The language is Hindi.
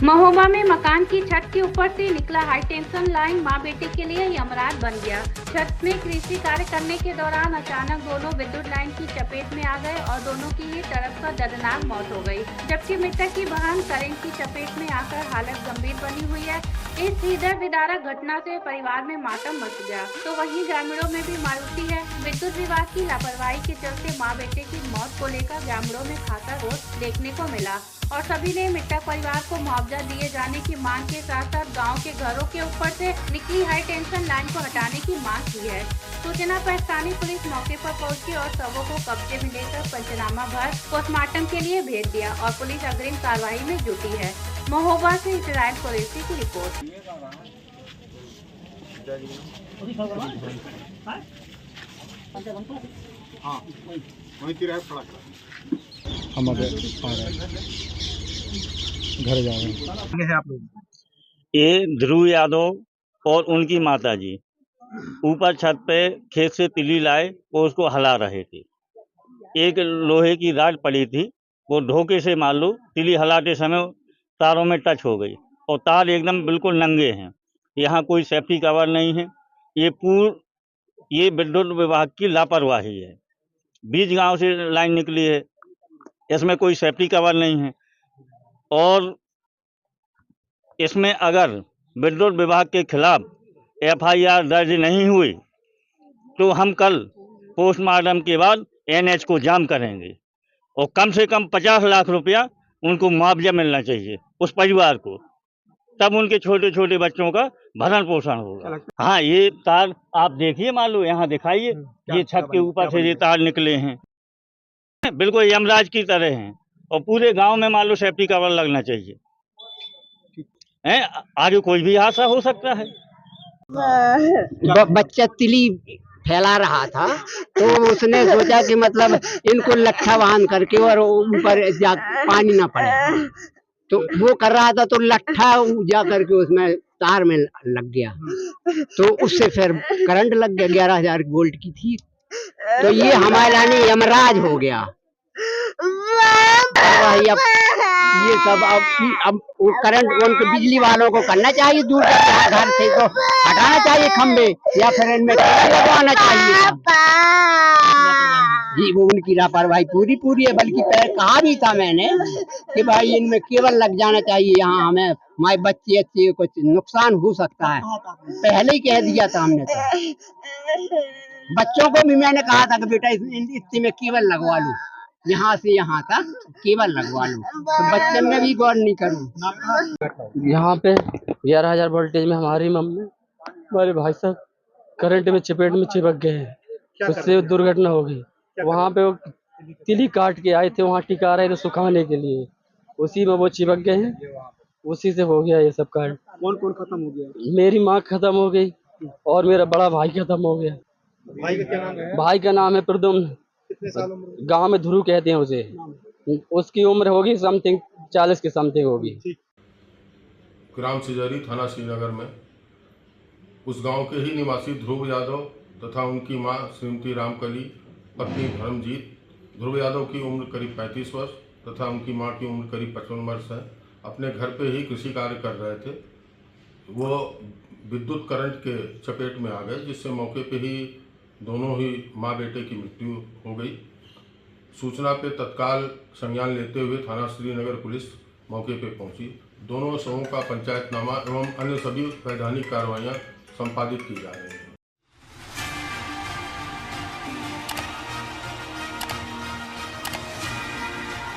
महोबा में मकान की छत के ऊपर से निकला हाई टेंशन लाइन मां बेटे के लिए यमराज बन गया। छत में कृषि कार्य करने के दौरान अचानक दोनों विद्युत लाइन की चपेट में आ गए और दोनों की ही तरफ पर दर्दनाक मौत हो गई, जबकि मृतक की बहन करंट की चपेट में आकर हालत गंभीर बनी हुई है। इस हृदय विदारक घटना से परिवार में मातम मच गया, तो वहीं ग्रामीणों में भी मायूसी है। विद्युत विभाग की लापरवाही के चलते मां बेटे की मौत को लेकर ग्रामीणों में खासा रोष देखने को मिला और सभी ने मृतक परिवार को मुआवजा दिए जाने की मांग के साथ साथ गांव के घरों के ऊपर से निकली हाई टेंशन लाइन को हटाने की मांग की है। सूचना पर स्थानीय पुलिस मौके पर पहुंची और शवों को कब्जे में लेकर पंचनामा भर पोस्टमार्टम के लिए भेज दिया और पुलिस अग्रिम कार्रवाई में जुटी है। महोबा से इजराइल कुरैशी की रिपोर्ट। हम अगर घर जा रहे हैं। आप लोग ये ध्रुव यादव और उनकी माताजी ऊपर छत पे खेत से तिली लाए और उसको हला रहे थे। एक लोहे की रॉड पड़ी थी, वो धोखे से मान लो तिली हलाते समय तारों में टच हो गई और तार एकदम बिल्कुल नंगे हैं। यहाँ कोई सेफ्टी कवर नहीं है। ये विद्युत विभाग की लापरवाही है। बीच गांव से लाइन निकली है, इसमें कोई सेफ्टी कवर नहीं है और इसमें अगर विद्युत विभाग के खिलाफ FIR दर्ज नहीं हुई तो हम कल पोस्टमार्टम के बाद NH को जाम करेंगे और कम से कम 50 लाख रुपया उनको मुआवजा मिलना चाहिए उस परिवार को, तब उनके छोटे छोटे बच्चों का भरण पोषण होगा। हाँ, ये तार आप देखिए, मान लो यहाँ दिखाइए, ये छत के ऊपर से ये तार निकले हैं, बिल्कुल यमराज की तरह हैं और पूरे गांव में मान लो सेफ्टी कवर लगना चाहिए। आगे कोई भी हादसा हो सकता है। बच्चा तिली फैला रहा था तो उसने सोचा कि मतलब इनको लट्ठा बांध करके और ऊपर पानी ना पड़े, तो वो कर रहा था तो लट्ठा जा करके उसमें तार में लग गया, तो उससे फिर करंट लग गया। 11,000 वोल्ट की थी, तो ये हमारे लाने यमराज हो गया। ये सब अब करंट उनको बिजली वालों को करना चाहिए, दूर घर से तो हटाना चाहिए खंबे, या फिर इनमें लगवाना चाहिए जी। वो उनकी लापरवाही पूरी है। बल्कि कहा भी था मैंने कि भाई इनमें केबल लग जाना चाहिए, यहाँ हमें हमारे बच्चे अच्छे कुछ नुकसान हो सकता है, पहले ही कह दिया था हमने। तो बच्चों को भी मैंने कहा था कि बेटा इतने में केबल लगवा लो, यहाँ से यहाँ तक केबल लगवा लो, तो बच्चन ने भी गौर नहीं करूँ। यहाँ पे 11,000 वोल्टेज में हमारी हमारे भाई साहब करंट में चपेट में चिपक गए हैं, उससे दुर्घटना हो गई। वहाँ पे वो तिली काट के आए थे, वहाँ टिका रहे थे सुखाने के लिए, उसी में वो चिपक गए हैं, उसी से हो गया ये सब कांड। कौन कौन खत्म हो गया? मेरी माँ खत्म हो गई और मेरा बड़ा भाई खत्म हो गया। भाई का क्या नाम है? भाई का नाम है प्रदुम्न, कितने साल उम्र? गांव में ध्रुव कहते हैं उसे। उसकी उम्र होगी समथिंग 40 की समथिंग होगी। ग्राम सिजरी, थाना श्रीनगर में उस गांव के ही निवासी ध्रुव यादव तथा उनकी मां श्रीमती रामकली, पत्नी धर्मजीत। ध्रुव यादव की उम्र करीब 35 वर्ष तथा उनकी मां की उम्र करीब 55 वर्ष है। अपने घर पे ही कृषि कार्य कर रहे थे। वो विद्युत करंट के चपेट में आ गए, जिससे मौके पे ही दोनों ही माँ बेटे की मृत्यु हो गई। सूचना पे तत्काल संज्ञान लेते हुए थाना श्रीनगर पुलिस मौके पे पहुंची। दोनों शवों का पंचायतनामा एवं अन्य सभी वैधानिक कार्रवाइयाँ संपादित की जा रही हैं।